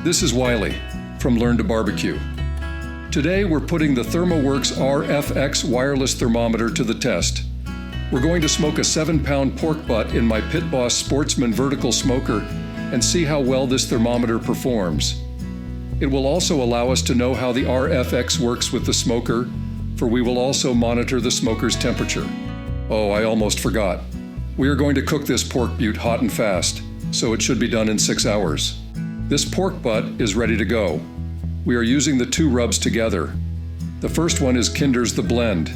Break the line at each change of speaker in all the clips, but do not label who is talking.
This is Wiley from learntobbq. Today we're putting the Thermoworks RFX wireless thermometer to the test. We're going to smoke a 7-pound pork butt in my Pit Boss Sportsman vertical smoker and see how well this thermometer performs. It will also allow us to know how the RFX works with the smoker, for we will also monitor the smoker's temperature. Oh, I almost forgot. We are going to cook this pork butte hot and fast, so it should be done in 6 hours. This pork butt is ready to go. We are using the two rubs together. The first one is Kinder's The Blend.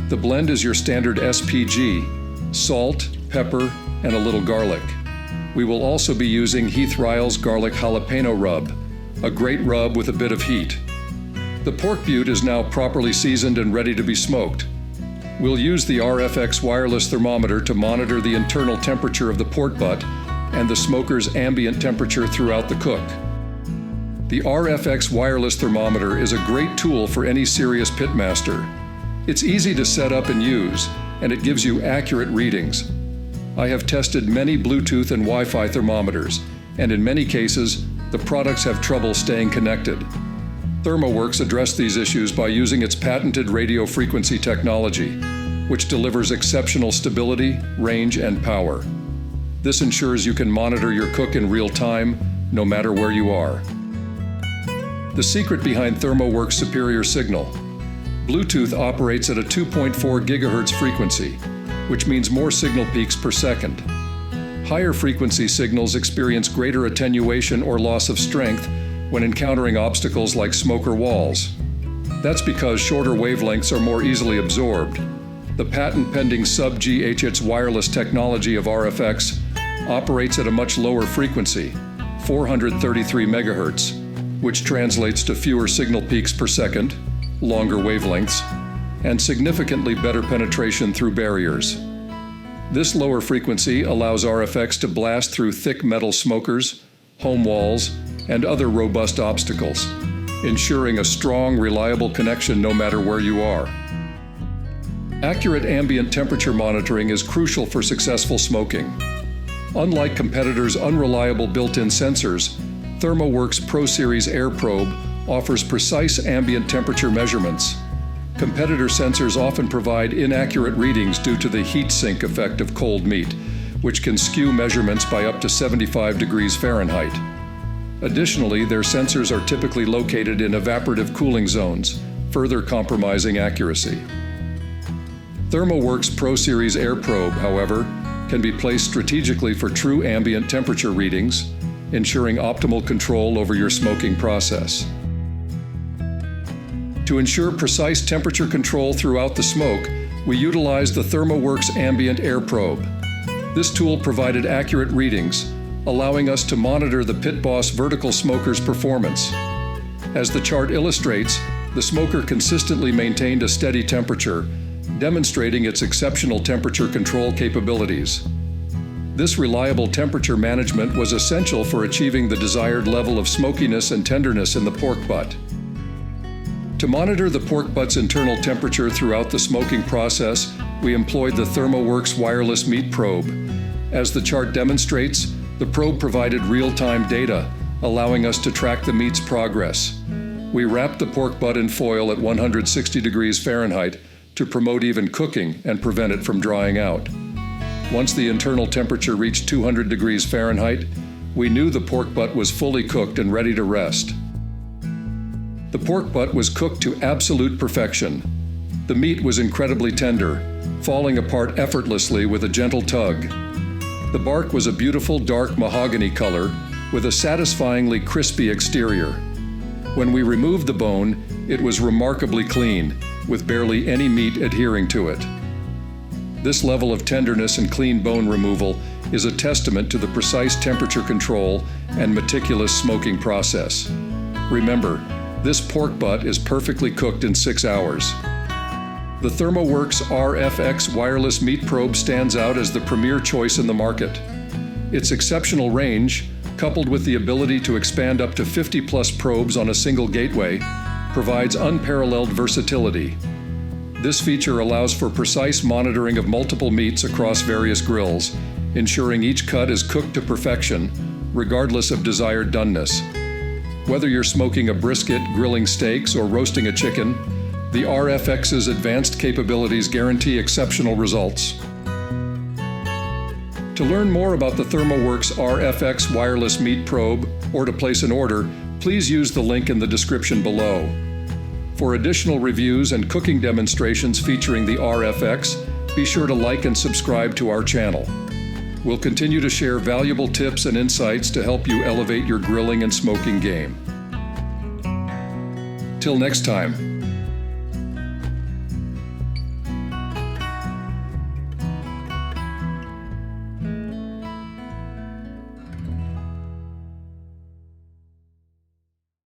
The blend is your standard SPG, salt, pepper, and a little garlic. We will also be using Heath Riles garlic jalapeno rub, a great rub with a bit of heat. The pork butte is now properly seasoned and ready to be smoked. We'll use the RFX wireless thermometer to monitor the internal temperature of the pork butt and the smoker's ambient temperature throughout the cook. The RFX wireless thermometer is a great tool for any serious pitmaster. It's easy to set up and use, and it gives you accurate readings. I have tested many Bluetooth and Wi-Fi thermometers, and in many cases, the products have trouble staying connected. Thermoworks addressed these issues by using its patented radio frequency technology, which delivers exceptional stability, range, and power. This ensures you can monitor your cook in real time, no matter where you are. The secret behind Thermoworks' superior signal. Bluetooth operates at a 2.4 GHz frequency, which means more signal peaks per second. Higher frequency signals experience greater attenuation or loss of strength when encountering obstacles like smoker walls. That's because shorter wavelengths are more easily absorbed. The patent-pending sub-GHz wireless technology of RFX operates at a much lower frequency, 433 MHz, which translates to fewer signal peaks per second, longer wavelengths, and significantly better penetration through barriers. This lower frequency allows RFX to blast through thick metal smokers, home walls, and other robust obstacles, ensuring a strong, reliable connection no matter where you are. Accurate ambient temperature monitoring is crucial for successful smoking. Unlike competitors' unreliable built-in sensors, Thermoworks Pro Series Air Probe offers precise ambient temperature measurements. Competitor sensors often provide inaccurate readings due to the heat sink effect of cold meat, which can skew measurements by up to 75 degrees Fahrenheit. Additionally, their sensors are typically located in evaporative cooling zones, further compromising accuracy. Thermoworks Pro Series Air Probe, however, can be placed strategically for true ambient temperature readings, ensuring optimal control over your smoking process. To ensure precise temperature control throughout the smoke, we utilized the Thermoworks Ambient Air Probe. This tool provided accurate readings, allowing us to monitor the Pit Boss vertical smoker's performance. As the chart illustrates, the smoker consistently maintained a steady temperature, demonstrating its exceptional temperature control capabilities. This reliable temperature management was essential for achieving the desired level of smokiness and tenderness in the pork butt. To monitor the pork butt's internal temperature throughout the smoking process, we employed the Thermoworks Wireless MEAT Probe. As the chart demonstrates, the probe provided real-time data, allowing us to track the meat's progress. We wrapped the pork butt in foil at 160 degrees Fahrenheit to promote even cooking and prevent it from drying out. Once the internal temperature reached 200 degrees Fahrenheit, we knew the pork butt was fully cooked and ready to rest. The pork butt was cooked to absolute perfection. The meat was incredibly tender, falling apart effortlessly with a gentle tug. The bark was a beautiful dark mahogany color with a satisfyingly crispy exterior. When we removed the bone, it was remarkably clean, with barely any meat adhering to it. This level of tenderness and clean bone removal is a testament to the precise temperature control and meticulous smoking process. Remember, this pork butt is perfectly cooked in 6 hours. The Thermoworks RFX Wireless MEAT Probe stands out as the premier choice in the market. Its exceptional range, coupled with the ability to expand up to 50+ probes on a single gateway, provides unparalleled versatility. This feature allows for precise monitoring of multiple meats across various grills, ensuring each cut is cooked to perfection, regardless of desired doneness. Whether you're smoking a brisket, grilling steaks, or roasting a chicken, the RFX's advanced capabilities guarantee exceptional results. To learn more about the Thermoworks RFX Wireless Meat Probe or to place an order, please use the link in the description below. For additional reviews and cooking demonstrations featuring the RFX, be sure to like and subscribe to our channel. We'll continue to share valuable tips and insights to help you elevate your grilling and smoking game. Till next time.